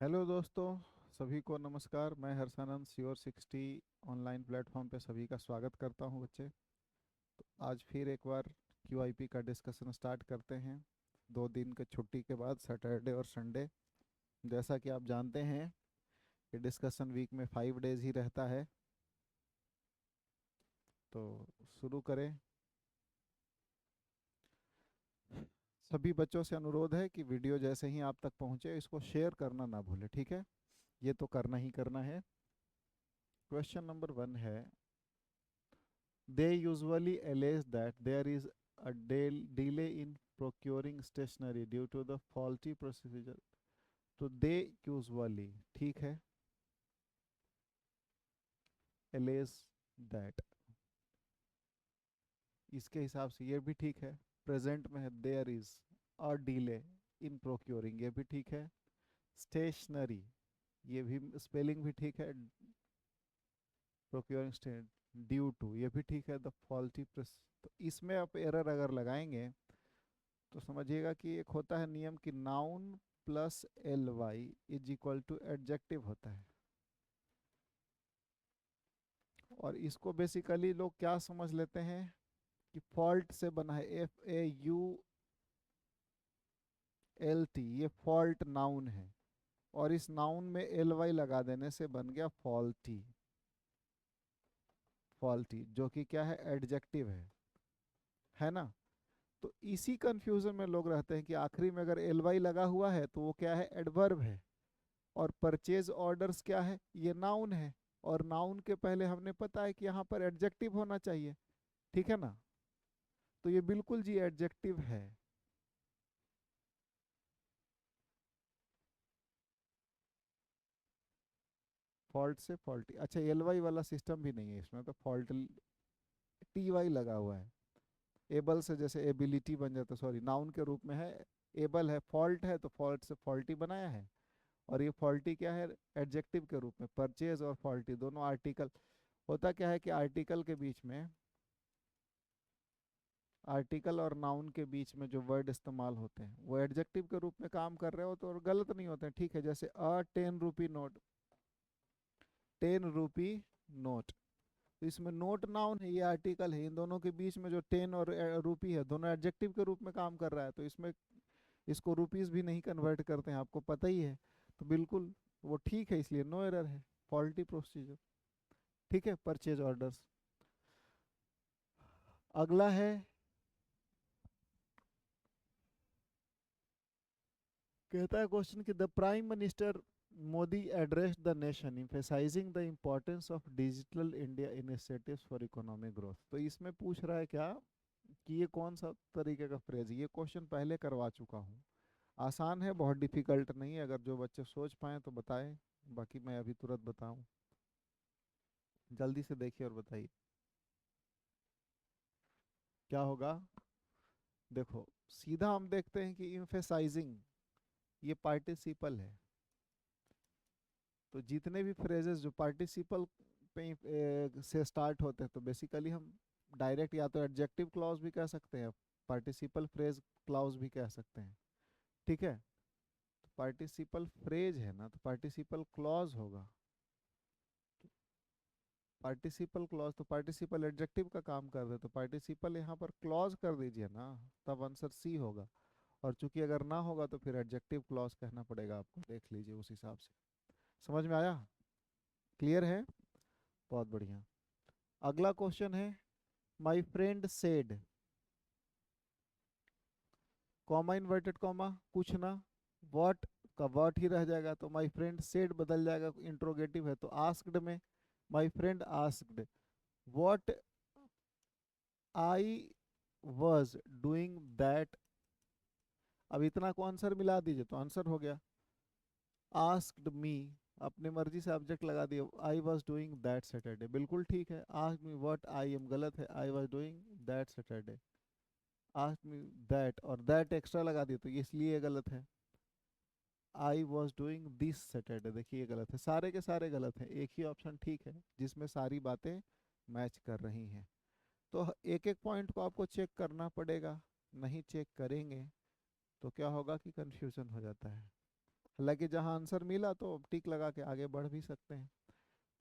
Hello दोस्तों, सभी को नमस्कार। मैं हर्षानंद Sure60 ऑनलाइन प्लेटफॉर्म पे सभी का स्वागत करता हूं बच्चे। तो आज फिर एक बार क्यूआईपी का डिस्कशन स्टार्ट करते हैं। 2 दिन के छुट्टी के बाद सैटरडे और संडे, जैसा कि आप जानते हैं कि डिस्कशन वीक में 5 डेज ही रहता है। तो शुरू करें। सभी बच्चों से अनुरोध है कि वीडियो जैसे ही आप तक पहुंचे इसको शेयर करना ना भूलें, ठीक है? ये तो करना ही करना है। क्वेश्चन नंबर 1 है, they usually allege that there is a delay in procuring stationery due to the faulty procedure. तो they usually, ठीक है, allege that, इसके हिसाब से ये भी ठीक है। प्रेजेंट में है there is a delay in procuring, ये भी ठीक है। स्टेशनरी, ये भी स्पेलिंग भी ठीक है। प्रोक्योरिंग ड्यू टू, ये भी ठीक है। द फॉल्टी प्रेस, तो इसमें आप एरर अगर लगाएंगे तो समझिएगा कि एक होता है नियम कि noun plus l y is equal to adjective होता है। और इसको बेसिकली लोग क्या समझ लेते हैं कि फॉल्ट से बना है, FAULT, ये फॉल्ट नाउन है। और इस नाउन में एल वाई लगा देने से बन गया फॉल्टी। फॉल्टी जो कि क्या है, एडजेक्टिव है ना? तो इसी कंफ्यूजन में लोग रहते हैं कि आखिरी में अगर एल वाई लगा हुआ है तो वो क्या है, एडवर्ब है। और परचेज ऑर्डर्स क्या है, ये नाउन है। और नाउन के पहले हमने पता है कि यहाँ पर एडजेक्टिव होना चाहिए, ठीक है ना? तो ये बिल्कुल जी एडजेक्टिव है। फॉल्ट से फॉल्टी, अच्छा एल वाई वाला सिस्टम भी नहीं है इसमें, तो फॉल्ट टी वाई लगा हुआ है। एबल से जैसे एबिलिटी बन जाता, सॉरी नाउन के रूप में है। एबल है, फॉल्ट है, तो फॉल्ट से फॉल्टी बनाया है। और ये फॉल्टी क्या है, एडजेक्टिव के रूप में। परचेज और फॉल्टी दोनों आर्टिकल। होता क्या है कि आर्टिकल के बीच में, आर्टिकल और नाउन के बीच में जो वर्ड इस्तेमाल होते हैं वो एडजेक्टिव के रूप में काम कर रहे हो तो और गलत नहीं होते हैं, ठीक है? जैसे अ 10 रुपी नोट, 10 रुपी नोट, तो इसमें नोट नाउन है, ये आर्टिकल है। इन दोनों के बीच में जो 10 और रुपी है, दोनों एडजेक्टिव के रूप में काम कर रहा है, तो इसमें इसको रुपीस भी नहीं कन्वर्ट करते हैं, आपको पता ही है। तो बिल्कुल वो ठीक है, इसलिए नो एरर है। फॉल्टी प्रोसीजर, ठीक है। Purchase orders. अगला है, कहता है क्वेश्चन कि the prime minister Modi addressed the nation emphasizing the importance of digital India initiatives for economic growth. तो इसमें पूछ रहा है क्या कि ये कौन सा तरीके का फ्रेज है। ये क्वेश्चन पहले करवा चुका हूँ। आसान है, बहुत डिफिकल्ट नहीं है। अगर जो बच्चे सोच पाए तो बताएं, बाकी मैं अभी तुरंत बताऊं। जल्दी से देखिए और बताइए क्या होगा। देखो, सीधा हम देखते हैं कि emphasizing ये पार्टिसिपल है। तो जितने भी फ्रेजेस जो पार्टिसिपल पे से स्टार्ट होते हैं, तो बेसिकली हम डायरेक्ट या तो एडजेक्टिव क्लॉज भी कह सकते हैं, पार्टिसिपल फ्रेज क्लॉज भी कह सकते हैं, ठीक है? तो पार्टिसिपल फ्रेज है ना, तो पार्टिसिपल क्लॉज होगा। पार्टिसिपल क्लॉज, तो पार्टिसिपल एडजेक्टिव का काम कर रहे, तो पार्टिसिपल यहाँ पर क्लॉज कर दीजिए ना, तब आंसर सी होगा। और चूंकि अगर ना होगा तो फिर एडजेक्टिव क्लॉज कहना पड़ेगा आपको, देख लीजिए उस हिसाब से। समझ में आया? क्लियर है? बहुत बढ़िया। अगला क्वेश्चन है, my friend said, comma inverted comma, पूछना। व्हाट का व्हाट ही रह जाएगा, तो माई फ्रेंड सेड बदल जाएगा, इंट्रोगेटिव है तो आस्क्ड में। My friend asked what I was doing that. अब इतना को आंसर मिला दीजिए तो आंसर हो गया। आस्क्ड मी, अपने मर्जी से ऑब्जेक्ट लगा दिया। I was doing that Saturday, बिल्कुल ठीक है। Ask me what I am, गलत है। I was doing that Saturday. Ask me that, और दैट एक्स्ट्रा लगा दिया तो इसलिए ये गलत है। I was doing this Saturday, देखिए ये गलत है। सारे के सारे गलत हैं, एक ही ऑप्शन ठीक है जिसमें सारी बातें मैच कर रही हैं। तो एक एक पॉइंट को आपको चेक करना पड़ेगा, नहीं चेक करेंगे तो क्या होगा कि कंफ्यूजन हो जाता हालांकि जहाँ आंसर मिला तो टिक लगा के आगे बढ़ भी सकते हैं।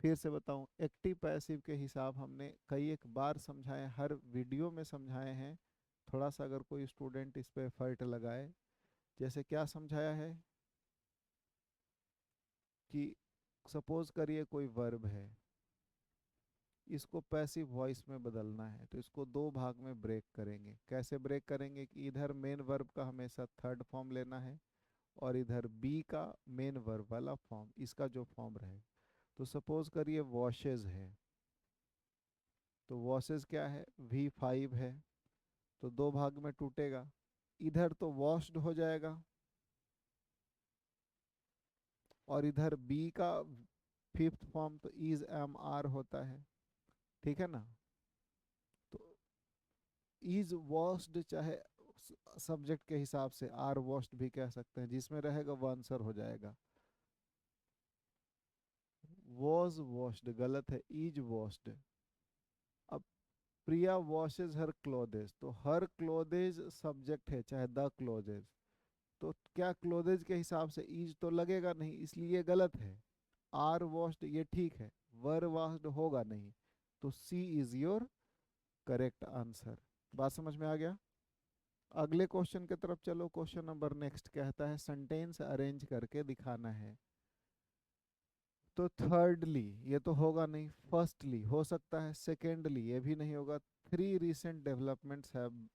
फिर से बताऊं, एक्टिव पैसिव के हिसाब हमने कई एक बार समझाए, हर वीडियो में समझाए हैं। थोड़ा सा अगर कोई स्टूडेंट इस पे एफर्ट लगाए, जैसे क्या समझाया है कि सपोज करिए कोई वर्ब है, इसको पैसिव वॉइस में बदलना है, तो इसको दो भाग में ब्रेक करेंगे। कैसे ब्रेक करेंगे कि इधर मेन वर्ब का हमेशा थर्ड फॉर्म लेना है, और इधर बी का मेन वर्ब वाला फॉर्म, इसका जो फॉर्म रहेगा। तो सपोज करिए वॉशेज है, तो वॉशेज क्या है, V5 है, तो दो भाग में टूटेगा। इधर तो वॉश्ड हो जाएगा, और इधर बी का फिफ्थ फॉर्म तो इज एम आर होता है, ठीक है ना। तो इज वॉश्ड, चाहे सब्जेक्ट के हिसाब से आर वॉश्ड भी कह सकते हैं, जिसमें रहेगा वो आंसर हो जाएगा। वॉज वॉश्ड गलत है, इज वॉश्ड। अब प्रिया वॉशेज हर क्लोथेज, तो हर क्लोथेज सब्जेक्ट है, चाहे द क्लोथेज, तो क्या क्लोथेज के हिसाब से इज तो लगेगा नहीं, इसलिए ये गलत है। आर वॉश्ड ये ठीक है, वर वॉश्ड होगा नहीं, तो सी इज योर करेक्ट आंसर। बात समझ में आ गया। अगले क्वेश्चन की तरफ चलो। क्वेश्चन नंबर नेक्स्ट कहता है सेंटेंस अरेंज करके दिखाना है। तो थर्डली ये तो होगा नहीं, फर्स्टली हो सकता है, सेकेंडली ये भी नहीं होगा। Three recent developments have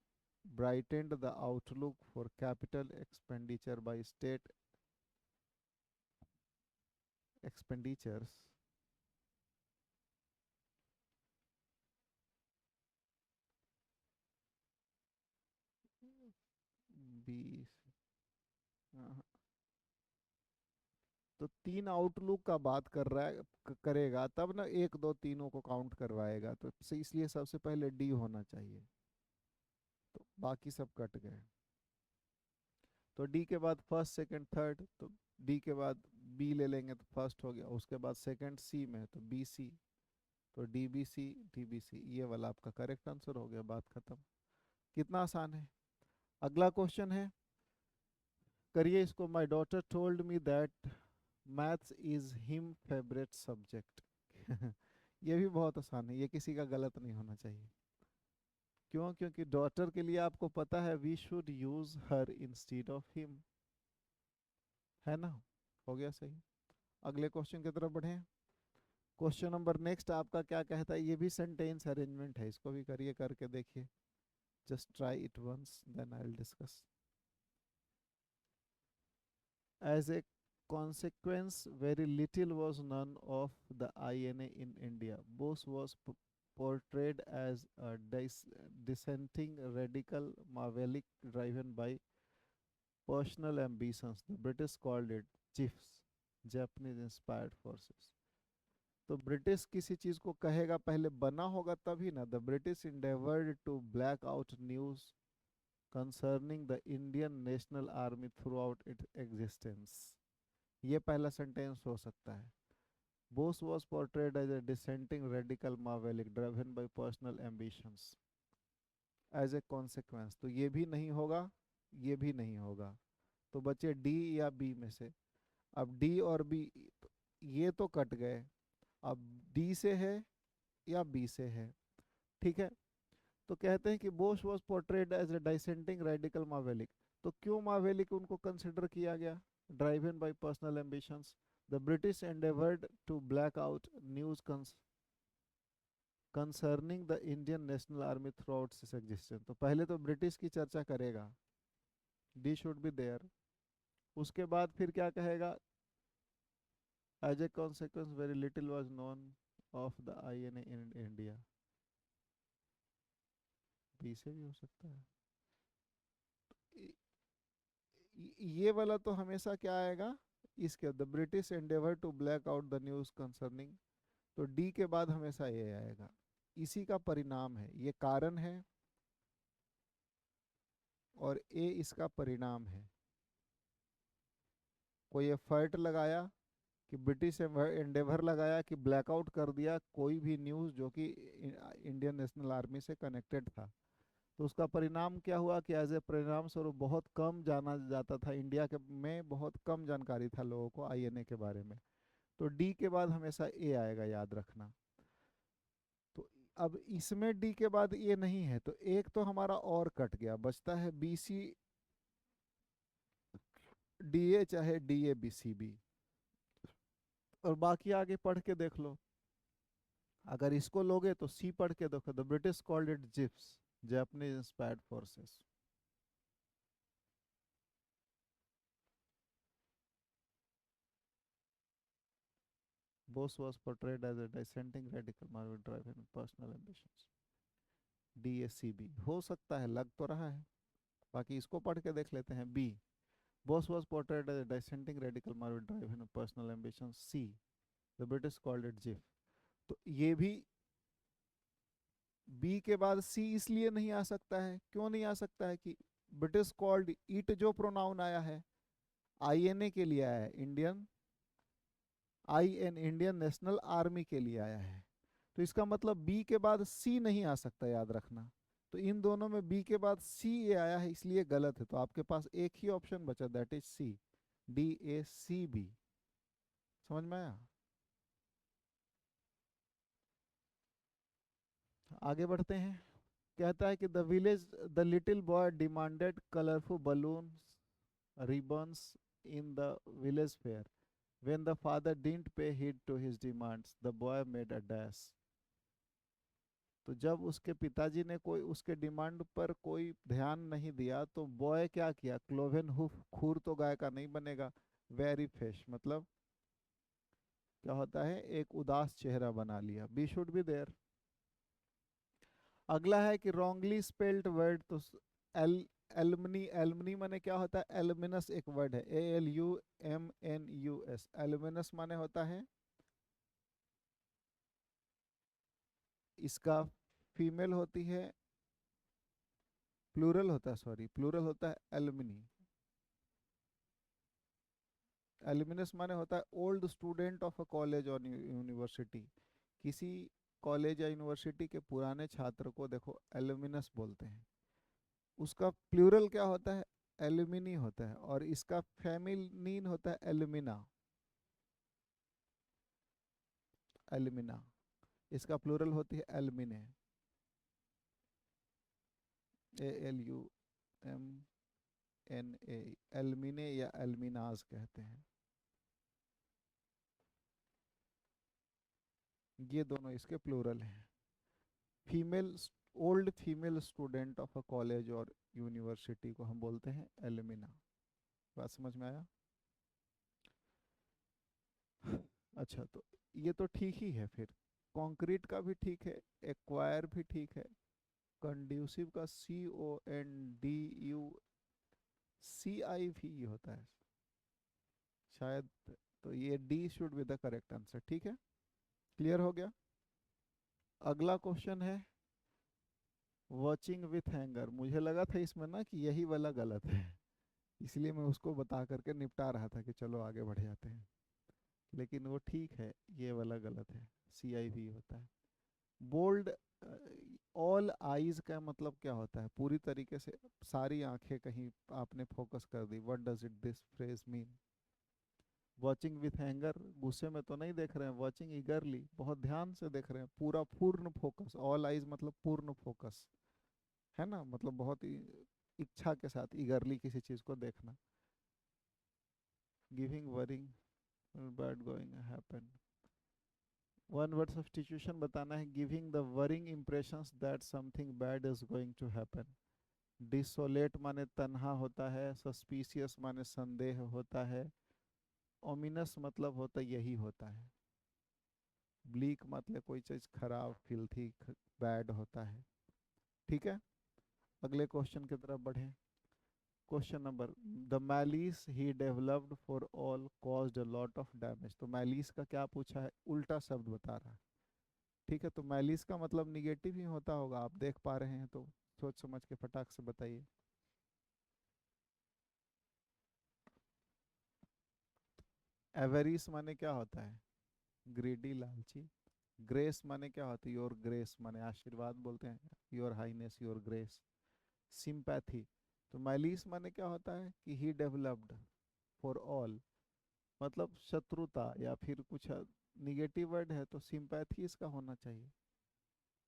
brightened the outlook for capital expenditure by state expenditures. बीस, तो तीन आउटलुक का बात कर रहा है, करेगा तब ना एक दो तीनों को काउंट करवाएगा, तो इसलिए सबसे पहले डी होना चाहिए, तो बाकी सब कट गए। तो डी के बाद फर्स्ट सेकंड थर्ड, तो डी के बाद बी ले लेंगे तो फर्स्ट हो गया, उसके बाद सेकंड सी में है तो बी सी, तो D B C D B C, ये वाला आपका करेक्ट आंसर हो गया, बात खत्म। कितना आसान है। अगला क्वेश्चन है, करिए इसको। My daughter told me that maths is him favourite subject. ये भी बहुत आसान है, ये किसी का गलत नहीं होना चाहिए। क्यों? क्योंकि डॉटर के लिए आपको पता है we should use her instead of him, है ना। हो गया सही। अगले क्वेश्चन की तरफ बढ़े। क्वेश्चन नंबर नेक्स्ट आपका क्या कहता है, ये भी सेंटेंस अरेंजमेंट है, इसको भी करिए, करके देखिए। Just try it once then I will discuss. As a consequence, very little was known of the INA in India. Bose was portrayed as a dissenting radical maverick driven by personal ambitions. The British called it chiefs, Japanese inspired forces. तो British किसी चीज को कहेगा पहले बना होगा तभी ना। The British endeavored to black out news concerning the Indian National Army throughout its existence. ये पहला सेंटेंस हो सकता है। Bose was portrayed as a dissenting radical maverick driven by personal ambitions as a consequence, तो ये भी नहीं होगा, ये भी नहीं होगा, तो बचे डी या बी में से। अब डी और बी ये तो कट गए, अब डी से है या बी से है, ठीक है। तो कहते हैं कि Bose was portrayed as a dissenting radical maverick, तो क्यों मावेलिक उनको कंसिडर किया गया, driven by personal ambitions. The British endeavoured to black out news concerning the Indian National Army throughout its existence, तो पहले तो ब्रिटिश की चर्चा करेगा, डी शुड बी देयर। उसके बाद फिर क्या कहेगा, as a consequence very little was known of the INA in India, B से भी हो सकता है। ये वाला तो हमेशा क्या आएगा, इसके the British endeavour to black out the news concerning, तो डी के बाद हमेशा ये आएगा। इसी का परिणाम है, ये कारण है और ए इसका परिणाम है। कोई एफर्ट लगाया कि ब्रिटिश एंडेवर लगाया कि ब्लैकआउट कर दिया कोई भी न्यूज़ जो कि इंडियन नेशनल आर्मी से कनेक्टेड था, तो उसका परिणाम क्या हुआ कि एज ए परिणाम स्वरूप बहुत कम जाना जाता था इंडिया के में, बहुत कम जानकारी था लोगों को आईएनए के बारे में। तो डी के बाद हमेशा ए आएगा, याद रखना। तो अब इसमें डी के बाद ए नहीं है, तो एक तो हमारा और कट गया, बचता है बी सी डी ए, चाहे D A B C B. और बाकी आगे पढ़ के देख लो। अगर इसको लोगे तो सी पढ़ के देखो, the British called it JIFs, Japanese inspired forces. Bose was portrayed as a dissenting radical Marvel driven personal ambitions। DACB हो सकता है, लग तो रहा है। बाकी इसको पढ़ के देख लेते हैं। B, Bose was portrayed as a dissenting radical Marvel driven personal ambitions। C, the British called it JIF. तो ये भी बी के बाद सी इसलिए नहीं आ सकता है, क्यों नहीं आ सकता है कि ब्रिटिश कॉल्ड इट जो प्रोनाउन आया है आईएनए के लिए आया है, Indian IN Indian National Army के लिए आया है। तो इसका मतलब बी के बाद सी नहीं आ सकता, याद रखना। तो इन दोनों में बी के बाद सी ए आया है, इसलिए गलत है। तो आपके पास एक ही ऑप्शन बचा, दैट इज सी, DACB। समझ में आया? आगे बढ़ते हैं। कहता है कि the little boy demanded colourful balloon ribbons in the village fair. When the father didn't pay heed to his demands, the boy made a dash। तो जब उसके पिताजी ने कोई उसके डिमांड पर कोई ध्यान नहीं दिया, तो बॉय क्या किया, क्लोवेन हुफ, खूर तो गाय का नहीं बनेगा, वेरी फेश मतलब क्या होता है, एक उदास चेहरा बना लिया। B should be there. अगला है कि रॉन्गली स्पेल्ड वर्ड, तो एल एलमनी, एलमनी माने क्या होता है, एलुमिनस एक वर्ड है, ALUMNUS। एलुमिनस माने होता है, इसका फीमेल होती है, प्लूरल होता है, सॉरी प्लूरल होता है एलुमिनी। एलुमिनस माने होता है old student of a college और यूनिवर्सिटी। किसी कॉलेज या यूनिवर्सिटी के पुराने छात्र को देखो एलुमिनस बोलते हैं। उसका प्लूरल क्या होता है, एल्यूमिनी होता है, और इसका फेमिनिन होता है एल्यूमिना, एल्यूमिना। इसका प्लूरल होती है एल्यूमिने, ALUMNA, एल्यूमिने या एल्यूमिनाज कहते हैं। ये दोनों इसके प्लूरल हैं। Female, old female student of a college और यूनिवर्सिटी को हम बोलते हैं एल्यूमिना। बात समझ में आया? अच्छा, तो ये तो ठीक ही है। फिर कॉन्क्रीट का भी ठीक है, एक्वायर भी ठीक है, कंड्यूसिव का CONDUCIV होता है शायद। तो ये D should be the correct answer. ठीक है, क्लियर हो गया। अगला क्वेश्चन है वॉचिंग विथ हैंगर। मुझे लगा था इसमें ना कि यही वाला गलत है, इसलिए मैं उसको बता करके निपटा रहा था कि चलो आगे बढ़ जाते हैं, लेकिन वो ठीक है, ये वाला गलत है, CIV होता है। बोल्ड, ऑल आईज का मतलब क्या होता है, पूरी तरीके से सारी आंखें कहीं आपने फोकस कर दी, what does it this phrase mean. Watching with anger, गुस्से में तो नहीं देख रहे हैं, वॉचिंग ईगरली, बहुत ध्यान से देख रहे हैं, पूरा पूर्ण फोकस। ऑल आईज मतलब पूर्ण फोकस, है ना, मतलब बहुत ही इच्छा के साथ ईगरली किसी चीज को देखना। Giving worrying, bad going happen. One word substitution बताना है, giving the worrying impressions that something bad is going to happen. Desolate माने तन्हा होता है, सस्पिशियस माने संदेह होता है, ओमिनस मतलब होता यही होता है, ब्लीक मतलब कोई चीज खराब, फिल्थी, बैड होता है। ठीक है, अगले क्वेश्चन की तरफ बढ़े। Question number, the malice he developed for all caused a lot of damage. तो मैलिस का क्या पूछा है, उल्टा शब्द बता रहा है। ठीक है, तो मैलिस का मतलब निगेटिव ही होता होगा, आप देख पा रहे हैं तो सोच समझ के फटाक से बताइए। एवरिस माने क्या होता है, ग्रीडी, लालची। ग्रेस माने क्या होता है, योर ग्रेस माने आशीर्वाद बोलते हैं, your Highness, your grace. Sympathy. तो माइलिस माने क्या होता है कि ही डेवलप्ड फॉर ऑल, मतलब शत्रुता या फिर कुछ निगेटिव वर्ड है तो सिंपैथी इसका होना चाहिए।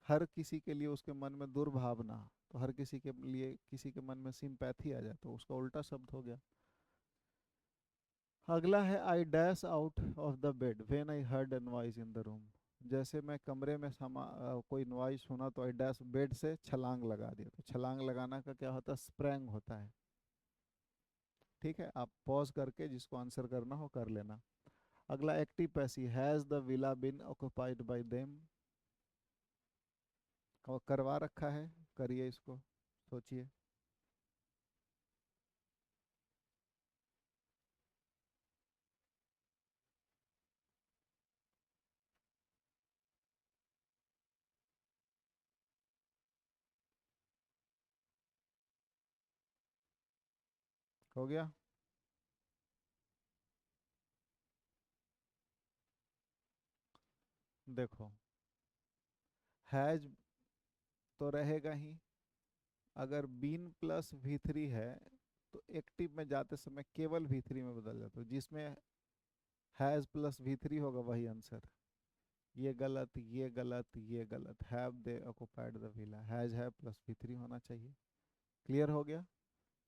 हर किसी के लिए उसके मन में दुर्भावना, तो हर किसी के लिए किसी के मन में सिंपैथी आ जाए तो उसका उल्टा शब्द हो गया। अगला है I dash out of the bed when I heard a noise in the room. जैसे मैं कमरे में कोई नॉइज सुना तो आई डैश बेड से छलांग लगा दिया। तो छलांग लगाना का क्या होता है, स्प्रैंग होता है। ठीक है, आप पॉज करके जिसको आंसर करना हो कर लेना। अगला active passive, has the villa been occupied by them, करवा रखा है, करिए इसको, सोचिए। हो गया। देखो, हैज तो रहेगा ही। अगर बीन प्लस वी थ्री है तो एक्टिव में जाते समय केवल वी थ्री में बदल जाता है, जिसमें हैज प्लस वी थ्री होगा वही आंसर। ये गलत, ये गलत, ये गलत। Have they occupied the villa, has है प्लस वी थ्री होना चाहिए। क्लियर हो गया।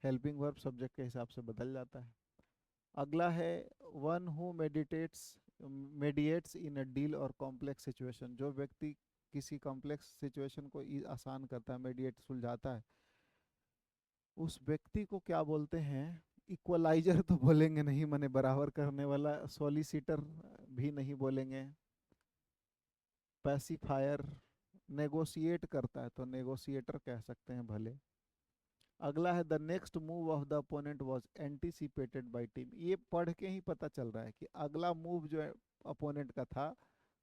हेल्पिंग वर्ब सब्जेक्ट के हिसाब से बदल जाता है। अगला है one who meditates mediates in a deal और कॉम्प्लेक्स सिचुएशन। जो व्यक्ति किसी कॉम्प्लेक्स सिचुएशन को आसान करता है, मेडिएट सुलझाता है, उस व्यक्ति को क्या बोलते हैं। इक्वलाइजर तो बोलेंगे नहीं, माने बराबर करने वाला। सॉलिसिटर भी नहीं बोलेंगे। पैसिफायर, नेगोशिएट करता है तो नेगोशिएटर कह सकते हैं भले। अगला है the next move of the opponent was anticipated bye team. ये पढ़ के ही पता चल रहा है कि अगला मूव जो है अपोनेंट का था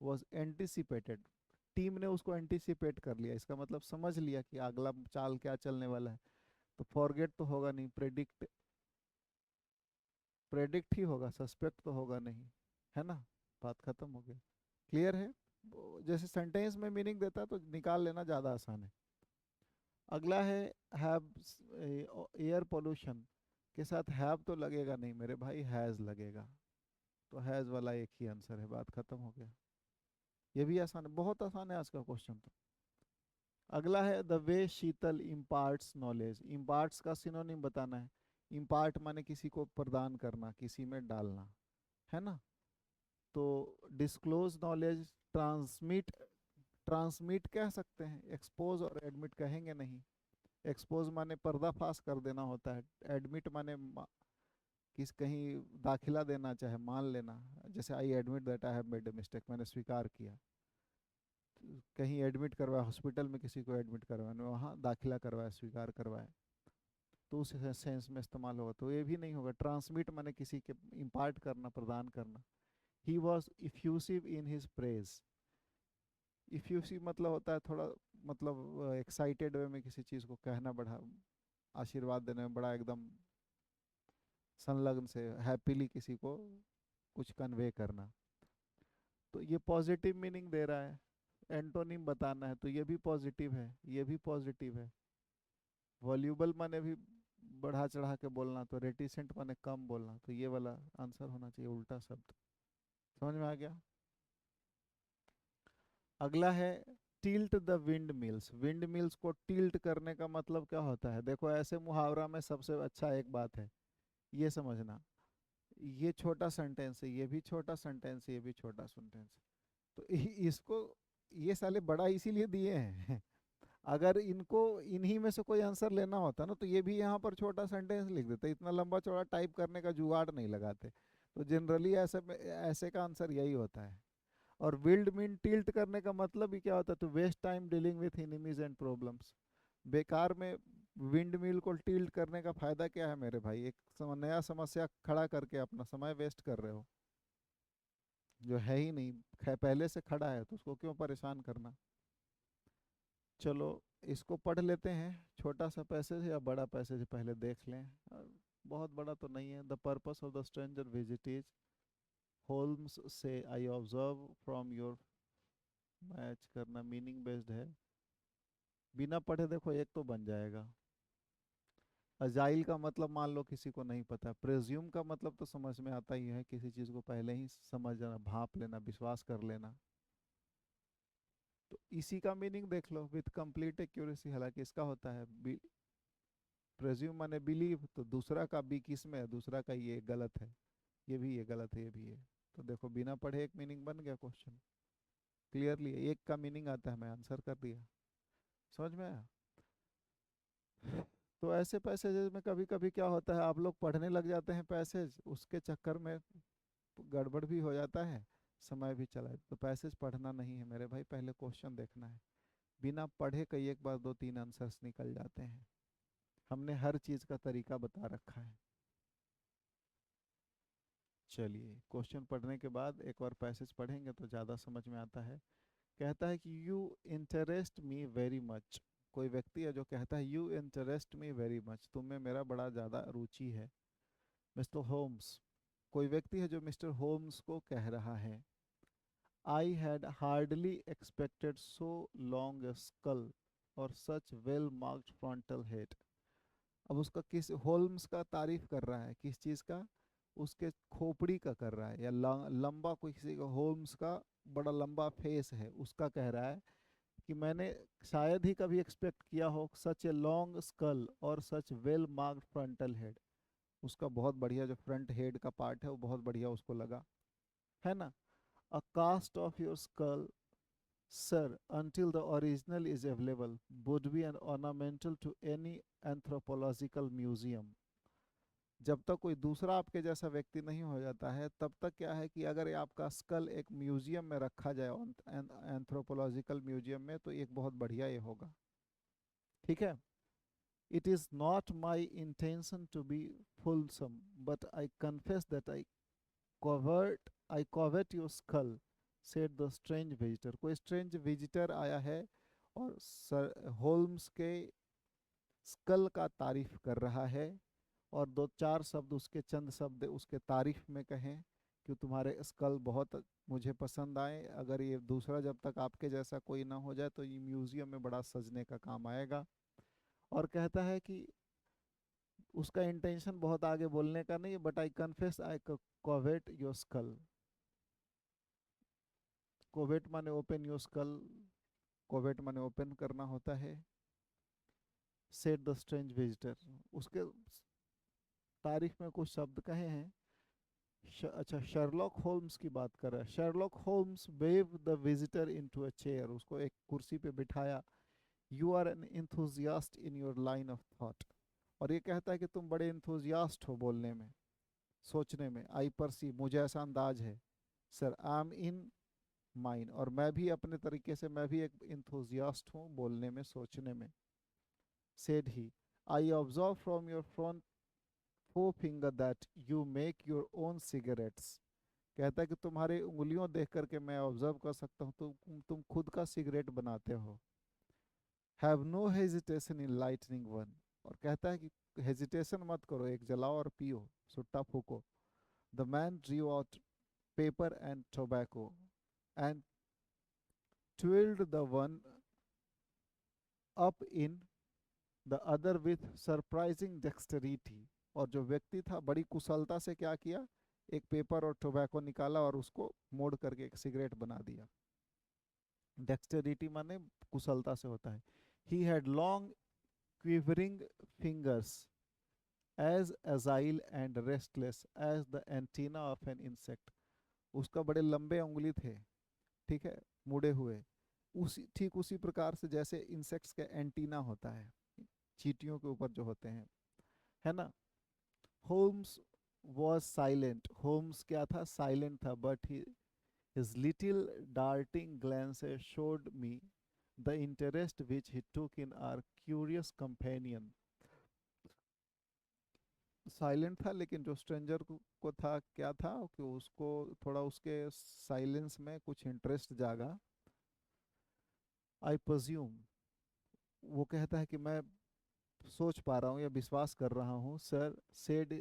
वाज एंटिसिपेटेड। टीम ने उसको एंटिसिपेट कर लिया, इसका मतलब समझ लिया कि अगला चाल क्या चलने वाला है। तो फॉरगेट तो होगा नहीं, प्रेडिक्ट, प्रेडिक्ट ही होगा, सस्पेक्ट तो होगा नहीं, है ना। बात खत्म हो गई। क्लियर है। जैसे सेंटेंस में मीनिंग देता है तो निकाल लेना ज़्यादा आसान है। अगला है हैव एयर पोल्यूशन के साथ हैव तो लगेगा नहीं मेरे भाई, हैज़ लगेगा। तो हैज़ वाला एक ही आंसर है, बात खत्म हो गया। ये भी आसान है, बहुत आसान है आज का क्वेश्चन तो। अगला है the way Sheetal imparts knowledge. Imparts का सिनोनिम बताना है। इम्पार्ट माने किसी को प्रदान करना, किसी में डालना, है ना। तो डिस्क्लोज नॉलेज, ट्रांसमिट, ट्रांसमिट कह सकते हैं, एक्सपोज और एडमिट कहेंगे नहीं। एक्सपोज माने पर्दाफाश कर देना होता है, एडमिट माने किस कहीं दाखिला देना, चाहे मान लेना। जैसे I admit that I have made a mistake, मैंने स्वीकार किया। कहीं एडमिट करवाया, हॉस्पिटल में किसी को एडमिट करवाया, वहाँ दाखिला करवाया, स्वीकार करवाया, तो उस सेंस में इस्तेमाल होगा। तो ये भी नहीं होगा। ट्रांसमिट माने किसी के इम्पार्ट करना, प्रदान करना। He was effusive in his praise. Effusive मतलब होता है थोड़ा, मतलब एक्साइटेड वे में किसी चीज़ को कहना, बड़ा आशीर्वाद देने में, बड़ा एकदम संलग्न से हैप्पीली किसी को कुछ कन्वे करना। तो ये पॉजिटिव मीनिंग दे रहा है। एंटोनिम बताना है तो ये भी पॉजिटिव है, ये भी पॉजिटिव है। वॉल्यूबल माने भी बढ़ा चढ़ा के बोलना, तो रेटिसेंट माने कम बोलना, तो ये वाला आंसर होना चाहिए, उल्टा शब्द। समझ में आ गया। अगला है tilt the wind mills. Wind mills को टिल्ट करने का मतलब क्या होता है। देखो, ऐसे मुहावरा में सबसे अच्छा एक बात है, ये समझना। ये छोटा सेंटेंस है, ये भी छोटा सेंटेंस है, ये भी छोटा सेंटेंस है। तो इसको, ये साले बड़ा इसीलिए दिए हैं। अगर इनको इन्हीं में से कोई आंसर लेना होता ना तो ये भी यहाँ पर छोटा सेंटेंस लिख देते, इतना लंबा चौड़ा टाइप करने का जुगाड़ नहीं लगाते। तो जनरली ऐसे ऐसे का आंसर यही होता है। और विल्ड मीन टिल्ट करने का मतलब ही क्या होता है, तो waste time dealing with enemies and problems. बेकार में विंड मिल को टिल्ट करने का फायदा क्या है मेरे भाई। एक नया समस्या खड़ा करके अपना समय वेस्ट कर रहे हो, जो है ही नहीं, पहले से खड़ा है तो उसको क्यों परेशान करना। चलो, इसको पढ़ लेते हैं। छोटा सा पैसेज या बड़ा पैसेज पहले देख लें। बहुत बड़ा तो नहीं है। The purpose of the stranger visit is, Holmes से I observe from your, match करना मीनिंग बेस्ड है। बिना पढ़े देखो एक तो बन जाएगा। अजाइल का मतलब मान लो किसी को नहीं पता, प्रेज्यूम का मतलब तो समझ में आता ही है, किसी चीज को पहले ही समझ जाना, भाप लेना, विश्वास कर लेना। तो इसी का मीनिंग देख लो, विथ कंप्लीट एक्यूरेसी। हालांकि इसका होता है प्रेज्यूम माने बिलीव, तो दूसरा का बी किस में है, दूसरा का ये गलत है, ये भी ये गलत है, ये भी है। तो देखो बिना पढ़े एक मीनिंग बन गया क्वेश्चन क्लियरली, एक का मीनिंग आता है, मैं आंसर कर दिया। समझ में आया? तो ऐसे पैसेजेस में कभी कभी क्या होता है, आप लोग पढ़ने लग जाते हैं पैसेज, उसके चक्कर में गड़बड़ भी हो जाता है, समय भी चला जाता है। तो पैसेज पढ़ना नहीं है मेरे भाई, पहले क्वेश्चन देखना है। बिना पढ़े कई एक बार दो तीन आंसर्स निकल जाते हैं। हमने हर चीज का तरीका बता रखा है। चलिए क्वेश्चन पढ़ने के बाद एक बार पैसेज पढ़ेंगे तो ज़्यादा समझ में आता है। कहता है कि you interest me very much. कोई व्यक्ति है जो कहता है you interest me very much, तुम्हें मेरा बड़ा ज़्यादा रुचि है, मिस्टर होम्स। कोई व्यक्ति है जो मिस्टर होम्स को कह रहा है, I had hardly expected so long skull और such well marked frontal head. अब उसका किस, होल्म्स का तारीफ कर रहा है, किस चीज़ का, उसके खोपड़ी का कर रहा है, या लंबा कोई किसी का, होल्म्स का बड़ा लंबा फेस है उसका कह रहा है कि मैंने शायद ही कभी एक्सपेक्ट किया हो सच ए लॉन्ग स्कल और such well marked frontal head. उसका बहुत बढ़िया जो फ्रंट हेड का पार्ट है वो बहुत बढ़िया उसको लगा, है ना। A cast of your skull sir until the original is available would be an ornamental to any anthropological museum। जब तक कोई दूसरा आपके जैसा व्यक्ति नहीं हो जाता है तब तक क्या है कि अगर ये आपका स्कल एक म्यूजियम में रखा जाए, एंथ्रोपोलॉजिकल म्यूजियम में, तो एक बहुत बढ़िया ये होगा। ठीक है। It is not my intention to be fulsome but I confess that I covet your skull, said the strange visitor. कोई स्ट्रेंज विजिटर आया है और सर होल्म्स के स्कल का तारीफ कर रहा है, और दो चार शब्द उसके, चंद शब्द उसके तारीफ में कहें कि तुम्हारे स्कल बहुत मुझे पसंद आए, अगर ये दूसरा जब तक आपके जैसा कोई ना हो जाए तो ये म्यूजियम में बड़ा सजने का काम आएगा। और कहता है कि उसका इंटेंशन बहुत आगे बोलने का नहीं, but I confess I covet your skull. Covet माने ओपन योर स्कल, कोवेट माने ओपन करना होता है। सेड द स्ट्रेंज विजिटर, उसके तारीफ में कुछ शब्द कहे हैं। अच्छा, शर्लॉक होल्म्स की बात कर रहा है। Sherlock Holmes wave the visitor into a chair, उसको एक कुर्सी पे बिठाया। You are an enthusiast in your line of thought. और ये कहता है कि तुम बड़े इंथुजियास्ट हो बोलने में, सोचने में। आई परसीव, मुझे ऐसा अंदाज है। Sir I am in mine, और मैं भी अपने तरीके से, मैं भी एक इंथुजियास्ट हूँ बोलने में, सोचने में। Said he, I observe from your front forefinger that you make your own cigarettes। कहता है कि तुम्हारी उंगलियों देख करके मैं ऑब्जर्व कर सकता हूँ तुम खुद का सिगरेट बनाते हो। Have no hesitation in lightning one. और कहता है कि हेजिटेशन मत करो, एक जलाओ और पियो, सुट्टा फूको। The man drew out paper and tobacco and twirled the one up in the other with surprising dexterity. और जो व्यक्ति था बड़ी कुशलता से क्या किया, एक पेपर और टोबैको निकाला और उसको मोड़ करके एक सिगरेट बना दिया। डेक्सटरिटी माने कुशलता से होता है। He had long quivering fingers as agile and restless as the antenna of an insect. उसका बड़े लंबे उंगली थे, ठीक है, मुड़े हुए, उसी ठीक उसी प्रकार से जैसे इंसेक्ट्स का एंटीना होता है, चींटियों के ऊपर जो होते हैं, है ना। होम्स वॉज साइलेंट, होम्स क्या था, साइलेंट था, but he his little darting glances showed me the interest which he took in our curious companion। Silent था लेकिन जो स्ट्रेंजर को था क्या था कि उसको थोड़ा उसके साइलेंस में कुछ इंटरेस्ट जागा। आई presume, वो कहता है कि मैं सोच पा रहा हूँ या विश्वास कर रहा हूँ, sir said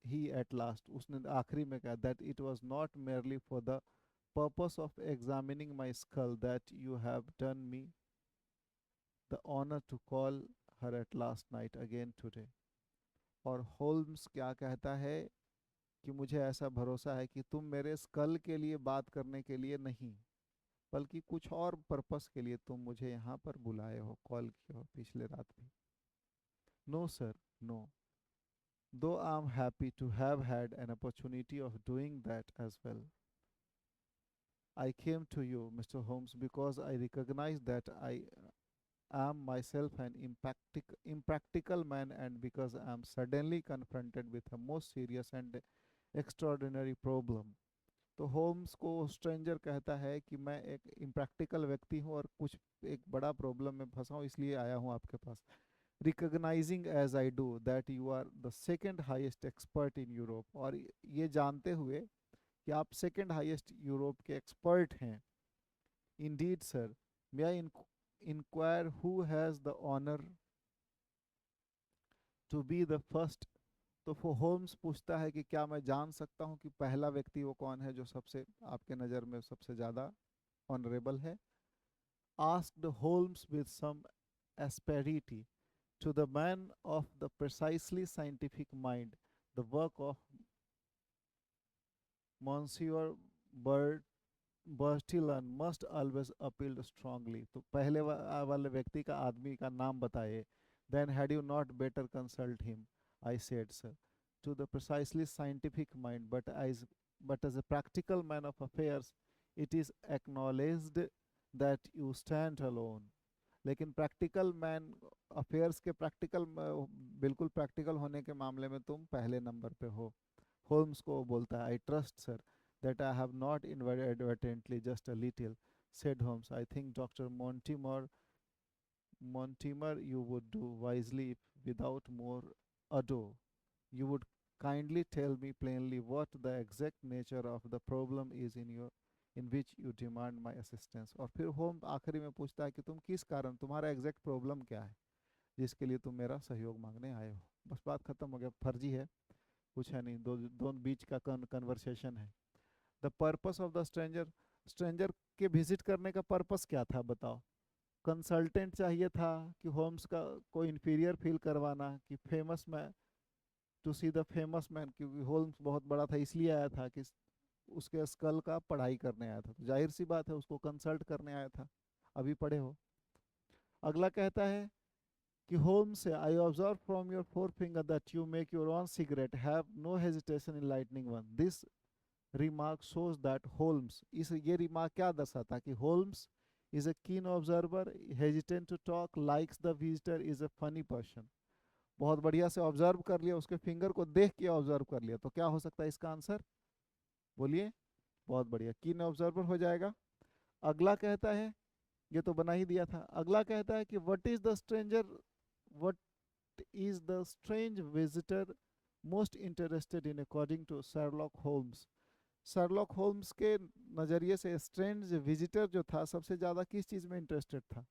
he at last, उसने आखिरी में कहा, that it was not merely for the purpose of examining my skull that you have done me the honor to call her at last night again today। और Holmes क्या कहता है कि मुझे ऐसा भरोसा है कि तुम मेरे स्कल के लिए बात करने के लिए नहीं, बल्कि कुछ और पर्पस के लिए तुम मुझे यहाँ पर बुलाए हो, कॉल किए हो पिछले रात भी। No sir, no, though I'm happy to have had an opportunity of doing that as well. I came to you, Mr. Holmes, because I recognize that I am myself an impractical man, and because I am suddenly confronted with a most serious and extraordinary problem. तो Holmes को stranger कहता है कि मैं एक impractical व्यक्ति हूँ और कुछ एक बड़ा प्रॉब्लम में फंसा हूँ, इसलिए आया हूँ आपके पास। Recognising as I do that you are the second highest expert in Europe, और ये जानते हुए कि आप सेकेंड हाईएस्ट यूरोप के एक्सपर्ट हैं। Indeed sir, may I enquire who has the honour to be the first. तो होम्स पूछता है कि क्या मैं जान सकता हूँ कि पहला व्यक्ति वो कौन है जो सबसे आपके नज़र में सबसे ज़्यादा ऑनरेबल है। Asked Holmes with some asperity to the man of the precisely scientific mind, the work of Monsieur Bert Bertillon must always appeal strongly. तो पहले वाले व्यक्ति का आदमी का नाम बताए। Then had you not better consult him, I said, sir, to the precisely scientific mind, but as a practical man of affairs, it is acknowledged that you stand alone. लेकिन प्रैक्टिकल मैन अफेयर्स के practical बिल्कुल practical होने के मामले में तुम पहले number पे हो। होल्म्स को बोलता है, I trust sir that I have not inadvertently just a little, said Holmes. I think Dr. Mortimer, you would do wisely if without more ado, you would kindly tell me plainly what the exact nature of the problem is in which you demand my assistance. और फिर home आखिरी में पूछता है कि तुम किस कारण, तुम्हारा एग्जैक्ट प्रॉब्लम क्या है जिसके लिए तुम मेरा सहयोग मांगने आए हो। बस बात खत्म हो गया, फर्जी है, कुछ है नहीं, दोनों बीच का कन्वर्सेशन है। The purpose of the stranger, stranger के विजिट करने का पर्पस क्या था बताओ। कंसल्टेंट चाहिए था कि होम्स का को इन्फीरियर फील करवाना, कि famous man, to see the famous man, क्योंकि होल्म्स बहुत बड़ा था इसलिए आया था कि उसके स्कल का पढ़ाई करने आया था, तो जाहिर सी बात है उसको कंसल्ट करने आया था। अभी पढ़े हो। अगला कहता है कि होम्स से, I observe from your four finger that you make your own cigarette, have no hesitation in lightning one. This remark shows that Holmes, इस ये रिमार्क क्या दर्शाता है कि Holmes is a keen observer, hesitant to talk, likes the visitor, is a funny person. बहुत बढ़िया से observe कर लिया, उसके फिंगर को देख के ऑब्जर्व कर लिया, तो क्या हो सकता है इसका आंसर, बोलिए। बहुत बढ़िया, कीन ऑब्जर्वर हो जाएगा। अगला कहता है, ये तो बना ही दिया था। अगला कहता है कि what is the strange visitor most interested in according to Sherlock Holmes. Sherlock Holmes के नज़रिए से स्ट्रेंज विजिटर जो था सबसे ज़्यादा किस चीज़ में इंटरेस्टेड था,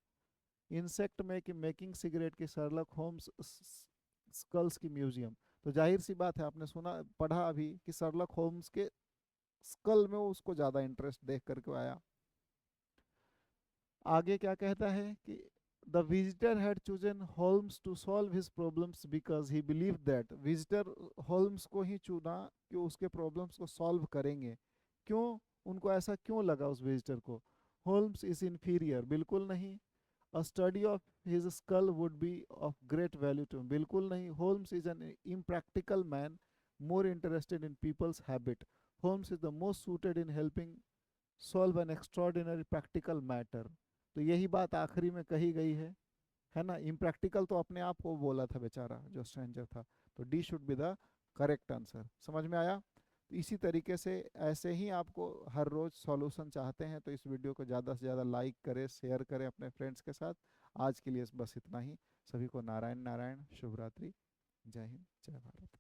इंसेक्ट में कि मेकिंग सिगरेट की। शर्लॉक होम्स स्कल्स की म्यूजियम, तो जाहिर सी बात है आपने सुना पढ़ा अभी कि शर्लॉक होम्स के स्कल में वो उसको ज़्यादा इंटरेस्ट देख करके आया। आगे क्या कहता है कि the visitor had chosen Holmes to solve his problems because he believe that, visitor Holmes को ही चुना कि उसके प्रॉब्लम्स को सॉल्व करेंगे। क्यों, उनको ऐसा क्यों लगा उस विजिटर को। होल्म्स इज इन्फीरियर, बिल्कुल नहीं। A study of his skull would be of great value to, बिल्कुल नहीं। Holmes is an impractical man, more interested in people's habit. Holmes is the most suited in helping solve an extraordinary practical matter. तो यही बात आखिरी में कही गई है ना। इम्प्रैक्टिकल तो अपने आप को बोला था बेचारा जो स्ट्रेंजर था, तो D should be the correct answer. समझ में आया। तो इसी तरीके से ऐसे ही आपको हर रोज़ सॉल्यूशन चाहते हैं तो इस वीडियो को ज़्यादा से ज़्यादा लाइक करें, शेयर करें अपने फ्रेंड्स के साथ। आज के लिए बस इतना ही। सभी को नारायण नारायण, शुभ रात्रि, जय हिंद, जय भारत।